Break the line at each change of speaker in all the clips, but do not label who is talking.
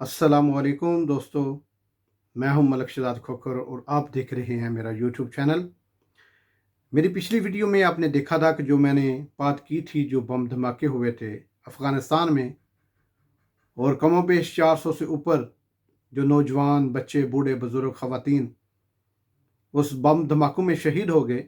अस्सलामुअलैकुम दोस्तों। मैं हूं मलक शहजाद खोखर और आप देख रहे हैं मेरा यूट्यूब चैनल। मेरी पिछली वीडियो में आपने देखा था कि जो मैंने बात की थी, जो बम धमाके हुए थे अफ़गानिस्तान में और कमोबेश 400 से ऊपर जो नौजवान, बच्चे, बूढ़े, बुज़ुर्ग, ख़वातीन उस बम धमाकों में शहीद हो गए।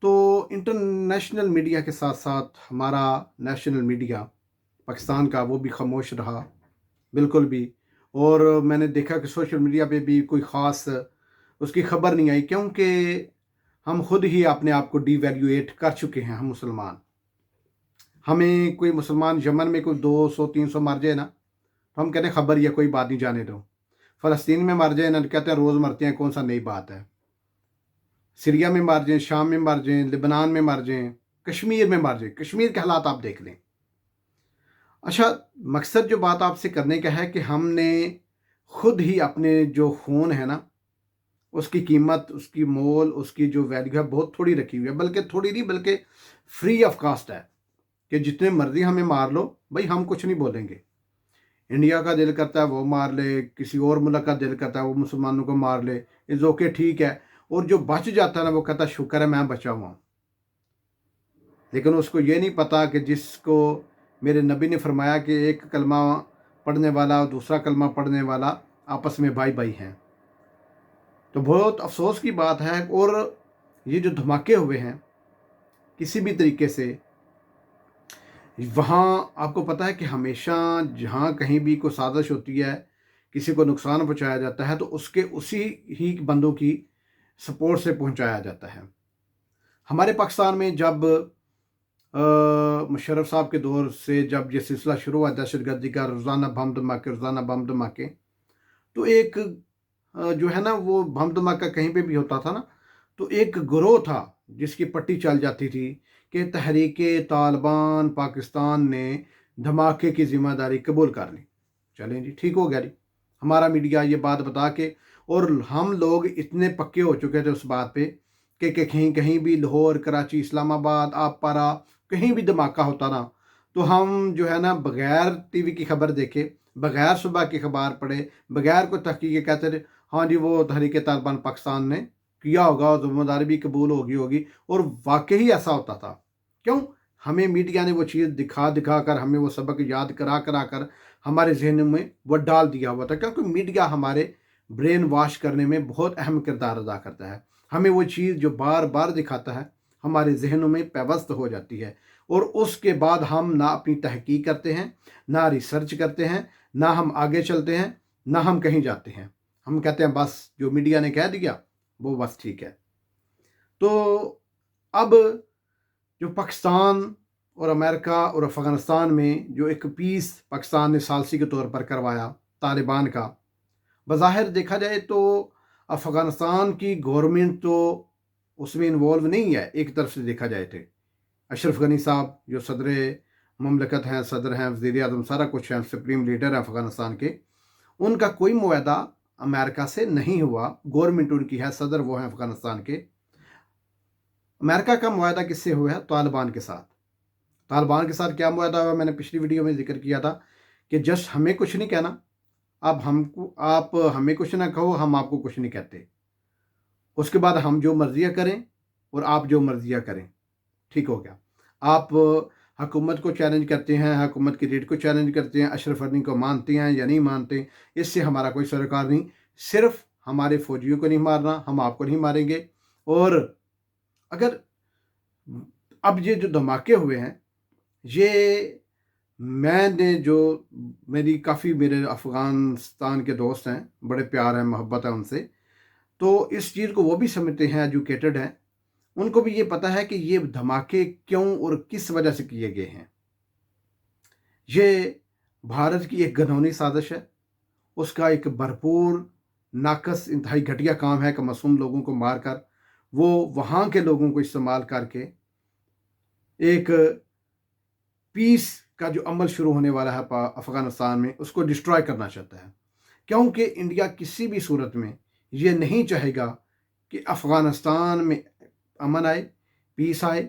तो इंटरनेशनल मीडिया के साथ साथ हमारा नेशनल मीडिया पाकिस्तान का, वो भी खामोश रहा बिल्कुल भी। और मैंने देखा कि सोशल मीडिया पे भी कोई ख़ास उसकी खबर नहीं आई, क्योंकि हम खुद ही अपने आप को डिवैल्यूएट कर चुके हैं। हम मुसलमान, हमें कोई मुसलमान यमन में कोई 200-300 मर जाए ना, तो हम कहते हैं खबर या कोई बात नहीं, जाने दो। फ़लस्तीन में मर जाए ना, तो कहते हैं रोज़ मरते हैं, कौन सा नई बात है। सीरिया में मर जाएं, शाम में मर जाएं, लेबनान में मर जाएं, कश्मीर में मर जाएं, कश्मीर के हालात आप देख लें। अच्छा, मकसद जो बात आपसे करने का है कि हमने खुद ही अपने जो खून है ना, उसकी कीमत, उसकी मोल, उसकी जो वैल्यू है बहुत थोड़ी रखी हुई है। बल्कि थोड़ी नहीं, बल्कि फ्री ऑफ कास्ट है कि जितने मर्जी हमें मार लो भाई, हम कुछ नहीं बोलेंगे। इंडिया का दिल करता है वो मार ले, किसी और मुल्क का दिल करता है वो मुसलमानों को मार ले, इज़ ओके, ठीक है। और जो बच जाता है ना, वो कहता है शुक्र है मैं बचा हुआ हूँ। लेकिन उसको ये नहीं पता कि जिसको मेरे नबी ने फरमाया कि एक कलमा पढ़ने वाला और दूसरा कलमा पढ़ने वाला आपस में भाई भाई हैं। तो बहुत अफसोस की बात है। और ये जो धमाके हुए हैं किसी भी तरीके से, वहाँ आपको पता है कि हमेशा जहाँ कहीं भी कोई साजिश होती है, किसी को नुकसान पहुँचाया जाता है, तो उसके उसी ही बंदों की सपोर्ट से पहुँचाया जाता है। हमारे पाकिस्तान में जब मुशर्रफ साहब के दौर से जब ये सिलसिला शुरू हुआ दहशतगर्दी का, रोज़ाना बम धमाके, रोज़ाना बम धमाके, तो एक जो है ना, वो बम धमाका कहीं पे भी होता था ना, तो एक गिरोह था जिसकी पट्टी चल जाती थी कि तहरीक तालिबान पाकिस्तान ने धमाके की ज़िम्मेदारी कबूल कर ली। चलें जी, ठीक हो गया जी। हमारा मीडिया ये बात बता के, और हम लोग इतने पक्के हो चुके थे उस बात पे कि कहीं कहीं भी लाहौर, कराची, इस्लामाबाद, आप पारा, कहीं भी धमाका होता ना, तो हम जो है ना, बगैर टीवी की खबर देखे, बगैर सुबह की खबर पढ़े, बगैर कोई तहकीक, कहते थे हाँ जी वो तहरीक तालिबान पाकिस्तान ने किया होगा और जिम्मेदारी भी कबूल होगी। और वाकई ऐसा होता था। क्यों? हमें मीडिया ने वो चीज़ दिखा दिखा कर, हमें वो सबक याद करा करा कर हमारे जहन में वो डाल दिया हुआ था, क्योंकि मीडिया हमारे ब्रेन वॉश करने में बहुत अहम किरदार अदा करता है। हमें वो चीज़ जो बार बार दिखाता है हमारे जहनों में पैवस्त हो जाती है, और उसके बाद हम ना अपनी तहकीक करते हैं, ना रिसर्च करते हैं, ना हम आगे चलते हैं, ना हम कहीं जाते हैं। हम कहते हैं बस जो मीडिया ने कह दिया वो बस ठीक है। तो अब जो पाकिस्तान और अमेरिका और अफ़गानिस्तान में जो एक पीस पाकिस्तान ने सालसी के तौर पर करवाया तालिबान का, बज़ाहिर देखा जाए तो अफ़गानिस्तान की गवर्नमेंट तो उसमें इन्वॉल्व नहीं है। एक तरफ से देखा जाए तो अशरफ गनी साहब जो सदर ममलकत हैं, सदर हैं, वज़ीर आज़म, सारा कुछ हैं, सुप्रीम लीडर हैं अफ़गानिस्तान के, उनका कोई मुआहदा अमेरिका से नहीं हुआ। गवर्नमेंट उनकी है, सदर वो हैं अफ़गानिस्तान के। अमेरिका का मुआहदा किससे हुआ है? तालिबान के साथ। तालिबान के साथ क्या मुआहदा हुआ, मैंने पिछली वीडियो में जिक्र किया था कि जस्ट हमें कुछ नहीं कहना, आप हमें कुछ ना कहो, हम आपको कुछ नहीं कहते। उसके बाद हम जो मर्जियाँ करें और आप जो मर्जियाँ करें, ठीक हो गया। आप हुकूमत को चैलेंज करते हैं, हुकूमत की लीड को चैलेंज करते हैं, अशरफ गनी को मानते हैं या नहीं मानते, इससे हमारा कोई सरोकार नहीं। सिर्फ हमारे फौजियों को नहीं मारना, हम आपको नहीं मारेंगे। और अगर अब ये जो धमाके हुए हैं, ये मैंने जो मेरी काफ़ी मेरे अफ़गानिस्तान के दोस्त हैं, बड़े प्यार है, मोहब्बत है उनसे, तो इस चीज़ को वो भी समझते हैं, एजुकेटेड हैं। उनको भी ये पता है कि ये धमाके क्यों और किस वजह से किए गए हैं। ये भारत की एक घिनौनी साजिश है, उसका एक भरपूर नाकस इंतहाई घटिया काम है कि मासूम लोगों को मारकर वो वहाँ के लोगों को इस्तेमाल करके एक पीस का जो अमल शुरू होने वाला है अफ़गानिस्तान में, उसको डिस्ट्रॉय करना चाहता है। क्योंकि इंडिया किसी भी सूरत में ये नहीं चाहेगा कि अफ़गानिस्तान में अमन आए, पीस आए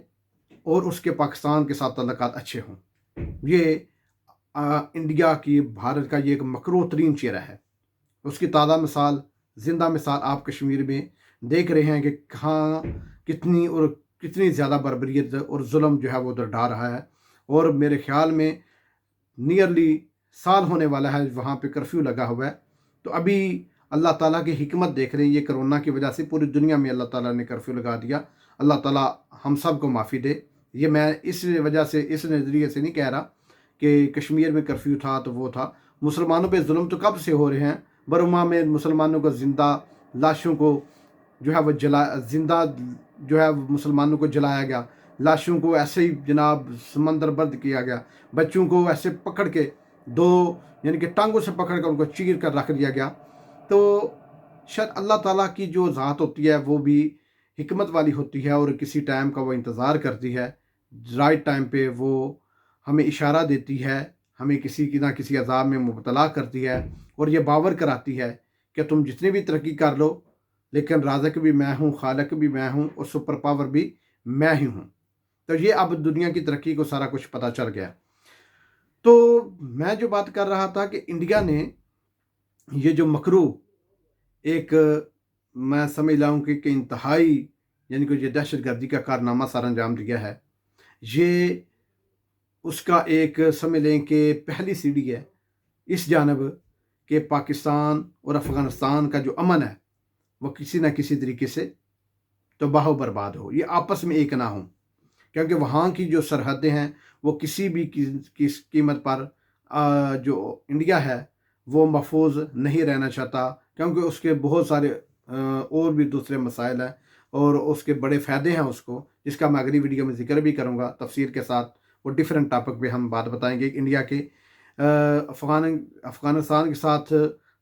और उसके पाकिस्तान के साथ तल्लुकात अच्छे हों। ये इंडिया की, भारत का ये एक मकरूह तरीन चेहरा है। उसकी ताज़ा मिसाल, ज़िंदा मिसाल आप कश्मीर में देख रहे हैं कि कहाँ कितनी ज़्यादा बर्बरियत और जुल्म जो है वो उधर ढा रहा है। और मेरे ख़्याल में नियरली साल होने वाला है वहाँ पे कर्फ्यू लगा हुआ है। तो अभी अल्लाह ताला की हिकमत देख रहे हैं, ये कोरोना की वजह से पूरी दुनिया में अल्लाह ताला ने कर्फ्यू लगा दिया। अल्लाह ताला हम सब को माफ़ी दे। ये मैं इस वजह से, इस नज़रिए से नहीं कह रहा कि कश्मीर में कर्फ्यू था तो वो था। मुसलमानों पे जुल्म तो कब से हो रहे हैं। बरुमा में मुसलमानों को ज़िंदा लाशों को जो है वो ज़िंदा जो है मुसलमानों को जलाया गया। लाशों को ऐसे ही जनाब समंदर बर्द किया गया। बच्चों को ऐसे पकड़ के दो यानी कि टांगों से पकड़ कर उनको चीर कर रख दिया गया। तो शायद अल्लाह ताला की जो ज़ात होती है वो भी हिकमत वाली होती है और किसी टाइम का वो इंतज़ार करती है। राइट टाइम पे वो हमें इशारा देती है, हमें किसी की ना किसी अज़ाब में मुब्तला करती है और ये बावर कराती है कि तुम जितनी भी तरक्की कर लो, लेकिन राज़िक भी मैं हूँ, खालिक भी मैं हूँ और सुपर पावर भी मैं ही हूँ। तो ये अब दुनिया की तरक्की को सारा कुछ पता चल गया। तो मैं जो बात कर रहा था कि इंडिया ने ये जो मकरू एक मैं समझ लाऊं कि इंतहाई यानी कि ये दहशत गर्दी का कारनामा सर अंजाम दिया है, ये उसका एक समझ लें कि पहली सीढ़ी है इस जानब कि पाकिस्तान और अफ़गानिस्तान का जो अमन है वो किसी न किसी तरीके से तबाह बर्बाद हो, ये आपस में एक ना हो। क्योंकि वहाँ की जो सरहदें हैं वो किसी भी किस कीमत पर जो इंडिया है वो महफूज नहीं रहना चाहता, क्योंकि उसके बहुत सारे और भी दूसरे मसाइल हैं और उसके बड़े फ़ायदे हैं उसको, जिसका मैं अगली वीडियो में ज़िक्र भी करूँगा तफसीर के साथ। वो डिफरेंट टॉपिक पे हम बात बताएंगे इंडिया के अफ़गानिस्तान के साथ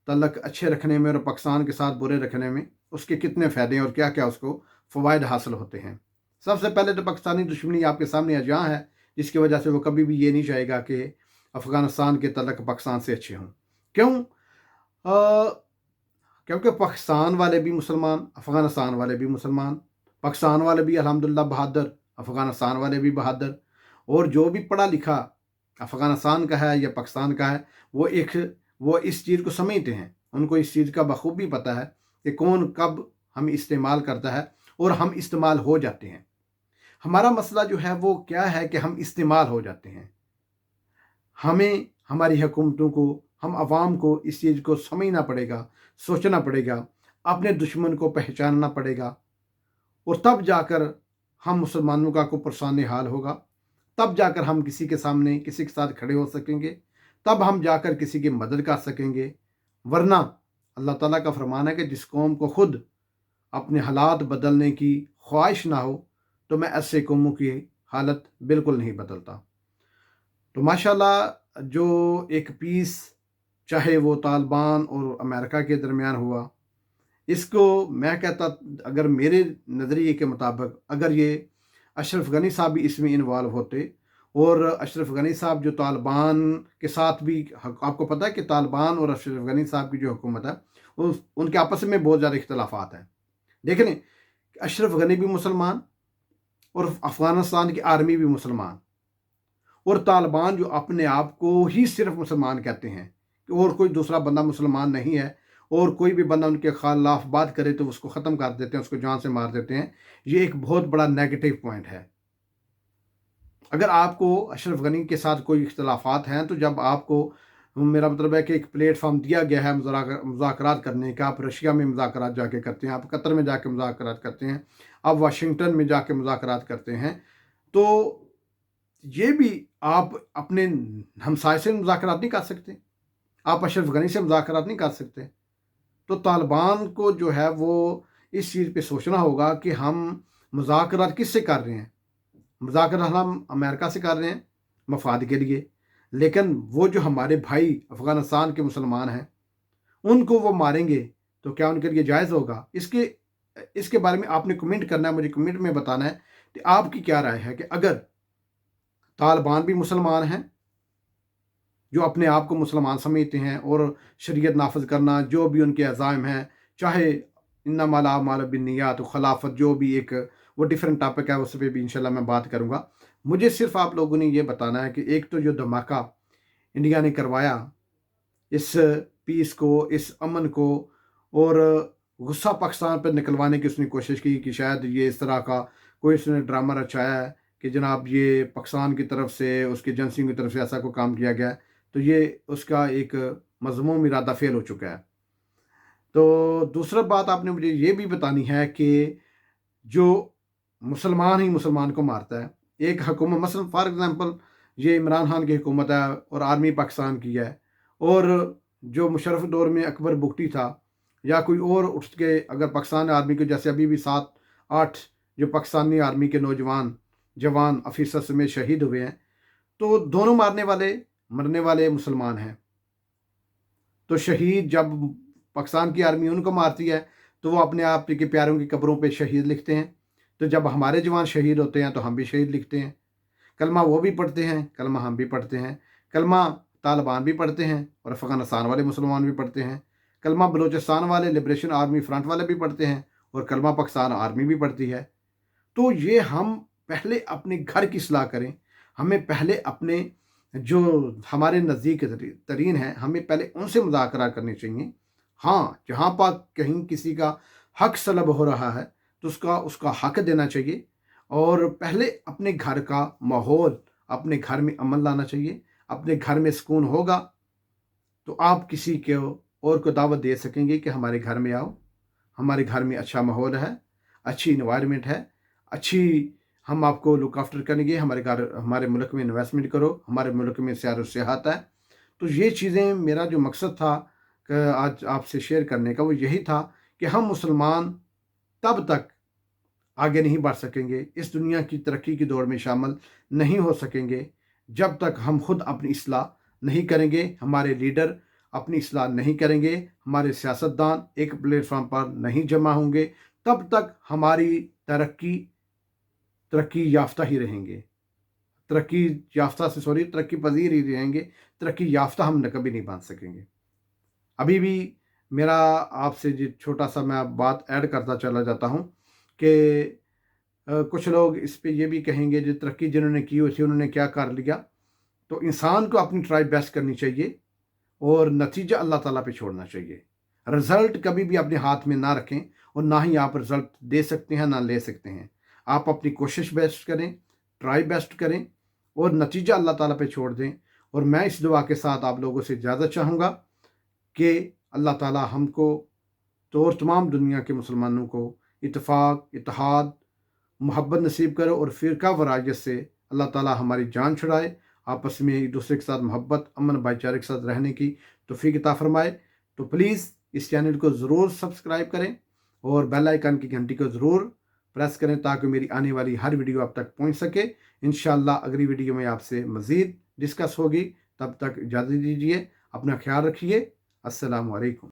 तल्लक अच्छे रखने में और पाकिस्तान के साथ बुरे रखने में उसके कितने फ़ायदे हैं और क्या क्या उसको फ़वाइद हासिल होते हैं। सबसे पहले तो पाकिस्तानी दुश्मनी आपके सामने अजां है, जिसकी वजह से वो कभी भी ये नहीं चाहेगा कि अफ़गानिस्तान के तल्लक पाकिस्तान से अच्छे हों। क्यों? क्योंकि पाकिस्तान वाले भी मुसलमान, अफ़गानिस्तान वाले भी मुसलमान, पाकिस्तान वाले भी अल्हम्दुलिल्लाह बहादुर, अफ़गानिस्तान वाले भी बहादुर। और जो भी पढ़ा लिखा अफ़गानिस्तान का है या पाकिस्तान का है वो इस चीज़ को समझते हैं। उनको इस चीज़ का बखूबी पता है कि कौन कब हम इस्तेमाल करता है और हम इस्तेमाल हो जाते हैं। हमारा मसला जो है वो क्या है कि हम इस्तेमाल हो जाते हैं। हमें हमारी हुकूमतों को, हम आवाम को इस चीज़ को समझना पड़ेगा, सोचना पड़ेगा, अपने दुश्मन को पहचानना पड़ेगा और तब जाकर हम मुसलमानों का को परेशान हाल होगा। तब जाकर हम किसी के सामने किसी के साथ खड़े हो सकेंगे, तब हम जाकर किसी की मदद कर सकेंगे। वरना अल्लाह ताला का फरमान है कि जिस कौम को खुद अपने हालात बदलने की ख्वाहिश ना हो तो मैं ऐसे कौमों की हालत बिल्कुल नहीं बदलता। तो माशाल्लाह जो एक पीस, चाहे वो तालिबान और अमेरिका के दरमियान हुआ, इसको मैं कहता अगर मेरे नज़रिए के मुताबिक अगर ये अशरफ गनी साहब भी इसमें इन्वॉल्व होते और अशरफ गनी साहब जो तालिबान के साथ भी, आपको पता है कि तालिबान और अशरफ गनी साहब की जो हुकूमत है उनके आपस में बहुत ज़्यादा इख्तलाफात हैं। देखें, अशरफ गनी भी मुसलमान और अफ़गानिस्तान की आर्मी भी मुसलमान, और तालिबान जो अपने आप को ही सिर्फ मुसलमान कहते हैं कि और कोई दूसरा बंदा मुसलमान नहीं है, और कोई भी बंदा उनके खिलाफ बात करे तो उसको ख़त्म कर देते हैं, उसको जान से मार देते हैं। ये एक बहुत बड़ा नेगेटिव पॉइंट है। अगर आपको अशरफ गनी के साथ कोई इख्तलाफात हैं तो जब आपको, मेरा मतलब है कि एक प्लेटफॉर्म दिया गया है मुज़ाकरात करने का, आप रशिया में मुज़ाकरात जाके करते हैं, आप कतर में जाके मुज़ाकरात करते हैं, आप वाशिंगटन में जाके मुज़ाकरात करते हैं, तो ये भी आप अपने हमसाय से मुज़ाकरात नहीं कर सकते, आप अशरफ गनी से मुज़ाकरात नहीं कर सकते। तो तालिबान को जो है वो इस चीज़ पे सोचना होगा कि हम मुज़ाकरात किससे कर रहे हैं। मुज़ाकरात हम अमेरिका से कर रहे हैं मफाद के लिए, लेकिन वो जो हमारे भाई अफ़गानिस्तान के मुसलमान हैं उनको वो मारेंगे तो क्या उनके लिए जायज़ होगा? इसके बारे में आपने कमेंट करना है, मुझे कमेंट में बताना है कि आपकी क्या राय है कि अगर तालिबान भी मुसलमान हैं जो अपने आप को मुसलमान समझते हैं और शरीयत नाफज करना जो भी उनके अज़ाइम हैं, चाहे इन्नमल अमालु बिन्नियात खिलाफत, जो भी एक वो डिफरेंट टॉपिक है, उस पर भी इंशाल्लाह मैं बात करूँगा। मुझे सिर्फ आप लोगों ने ये बताना है कि एक तो जो धमाका इंडिया ने करवाया, इस पीस को, इस अमन को, और गुस्सा पाकिस्तान पर निकलवाने की उसने कोशिश की कि शायद ये इस तरह का कोई उसने ड्रामा रचाया है कि जनाब ये पाकिस्तान की तरफ से, उसके एजेंसियों की तरफ से ऐसा कोई काम किया गया है, तो ये उसका एक मज़मूम इरादा फेल हो चुका है। तो दूसरा बात आपने मुझे ये भी बतानी है कि जो मुसलमान ही मुसलमान को मारता है, एक हुकूमत मसलन फॉर एग्ज़ाम्पल ये इमरान खान की हुकूमत है और आर्मी पाकिस्तान की है, और जो मुशर्रफ दौर में अकबर बुगटी था या कोई और उठ के अगर पाकिस्तान आर्मी के, जैसे अभी भी 7-8 जो पाकिस्तानी आर्मी के नौजवान जवान ऑफिसर समेत शहीद हुए हैं, तो दोनों मरने वाले मुसलमान हैं। तो शहीद जब पाकिस्तान की आर्मी उनको मारती है तो वो अपने आप के प्यारों की कब्रों पे शहीद लिखते हैं। तो जब हमारे जवान शहीद होते हैं तो हम भी शहीद लिखते हैं। कलमा वो भी पढ़ते हैं, कलमा हम भी पढ़ते हैं, कलमा तालिबान भी पढ़ते हैं और अफ़गानिस्तान वाले मुसलमान भी पढ़ते हैं, कलमा बलूचिस्तान वाले लिबरेशन आर्मी फ्रंट वाले भी पढ़ते हैं, और कलमा पाकिस्तान आर्मी भी पढ़ती है। तो ये हम पहले अपने घर की इस्लाह करें। हमें पहले अपने जो हमारे नज़दीक तरीन हैं, हमें पहले उनसे मुज़ाकरा करने चाहिए। हाँ, जहाँ पर कहीं किसी का हक सलब हो रहा है तो उसका हक देना चाहिए, और पहले अपने घर का माहौल, अपने घर में अमन लाना चाहिए। अपने घर में सुकून होगा तो आप किसी को और को दावत दे सकेंगे कि हमारे घर में आओ, हमारे घर में अच्छा माहौल है, अच्छी इन्वायरमेंट है, अच्छी हम आपको लुक आफ्टर करेंगे, हमारे मुल्क में इन्वेस्टमेंट करो, हमारे मुल्क में सैर व सियाहत है। तो ये चीज़ें, मेरा जो मकसद था आज आपसे शेयर करने का, वो यही था कि हम मुसलमान तब तक आगे नहीं बढ़ सकेंगे, इस दुनिया की तरक्की की दौड़ में शामिल नहीं हो सकेंगे, जब तक हम खुद अपनी इस्लाह नहीं करेंगे, हमारे लीडर अपनी इस्लाह नहीं करेंगे, हमारे सियासतदान एक प्लेटफॉर्म पर नहीं जमा होंगे, तब तक हमारी तरक्की याफ्ता ही रहेंगे। तरक्की पजीर ही रहेंगे, तरक्की याफ्ता हम कभी नहीं बन सकेंगे। अभी भी मेरा आपसे जो छोटा सा मैं बात ऐड करता चला जाता हूँ कि कुछ लोग इस पे ये भी कहेंगे जो तरक्की जिन्होंने की हुई थी उन्होंने क्या कर लिया। तो इंसान को अपनी ट्राई बेस्ट करनी चाहिए और नतीजा अल्लाह ताला पे छोड़ना चाहिए। रिज़ल्ट कभी भी अपने हाथ में ना रखें, और ना ही आप रिज़ल्ट दे सकते हैं ना ले सकते हैं। आप अपनी कोशिश बेस्ट करें, ट्राई बेस्ट करें, और नतीजा अल्लाह ताला पे छोड़ दें। और मैं इस दुआ के साथ आप लोगों से इजाज़त चाहूँगा कि अल्लाह ताला हमको तो और तमाम दुनिया के मुसलमानों को इत्तेफाक, इत्तेहाद, मोहब्बत नसीब करो, और फ़िरका वरायत से अल्लाह ताला हमारी जान छुड़ाए। आपस में एक दूसरे के साथ मोहब्बत, अमन, भाईचारे के साथ रहने की तौफ़ीक अता फ़रमाए। तो प्लीज़ इस चैनल को ज़रूर सब्सक्राइब करें और बेल आइकन की घंटी को ज़रूर प्रेस करें ताकि मेरी आने वाली हर वीडियो आप तक पहुंच सके। इंशाअल्लाह अगली वीडियो में आपसे मज़ीद डिस्कस होगी। तब तक इजाज़त दीजिए, अपना ख्याल रखिए। अस्सलामु अलैकुम।